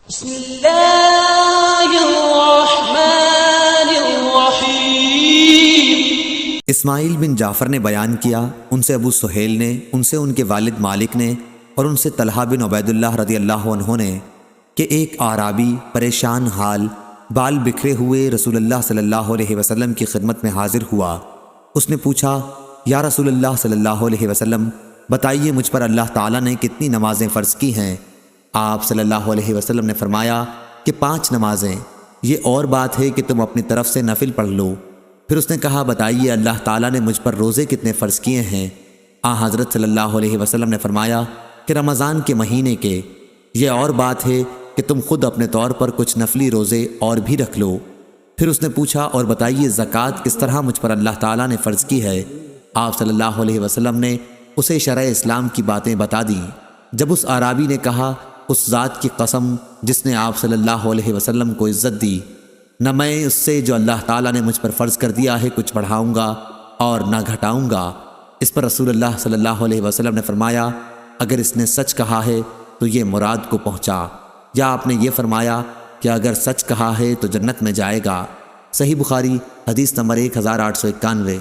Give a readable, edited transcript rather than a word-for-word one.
بسم اللہ الرحمن الرحیم۔ اسماعیل بن جعفر نے بیان کیا، ان سے ابو سہیل نے، ان سے ان کے والد مالک نے، اور ان سے طلحہ بن عبید اللہ رضی اللہ عنہ نے کہ ایک اعرابی پریشان حال بال بکھرے ہوئے رسول اللہ صلی اللہ علیہ وسلم کی خدمت میں حاضر ہوا۔ اس نے پوچھا، یا رسول اللہ صلی اللہ علیہ وسلم، بتائیے مجھ پر اللہ تعالیٰ نے کتنی نمازیں فرض کی ہیں؟ آپ صلی اللہ علیہ وسلم نے فرمایا کہ 5 نمازیں، یہ اور بات ہے کہ تم اپنی طرف سے نفل پڑھ لو۔ پھر اس نے کہا، بتائیے اللہ تعالیٰ نے مجھ پر روزے کتنے فرض کیے ہیں؟ حضرت صلی اللہ علیہ وسلم نے فرمایا کہ رمضان کے مہینے کے، یہ اور بات ہے کہ تم خود اپنے طور پر کچھ نفلی روزے اور بھی رکھ لو۔ پھر اس نے پوچھا، اور بتائیے زکوٰۃ کس طرح مجھ پر اللہ تعالیٰ نے فرض کی ہے؟ آپ صلی اللہ علیہ وسلم نے اسے شرع اسلام کی باتیں بتا دیں۔ جب اس اعرابی نے کہا، اس ذات کی قسم جس نے آپ صلی اللہ علیہ وسلم کو عزت دی، نہ میں اس سے جو اللہ تعالیٰ نے مجھ پر فرض کر دیا ہے کچھ بڑھاؤں گا اور نہ گھٹاؤں گا۔ اس پر رسول اللہ صلی اللہ علیہ وسلم نے فرمایا، اگر اس نے سچ کہا ہے تو یہ مراد کو پہنچا، یا آپ نے یہ فرمایا کہ اگر سچ کہا ہے تو جنت میں جائے گا۔ صحیح بخاری حدیث نمبر 1891۔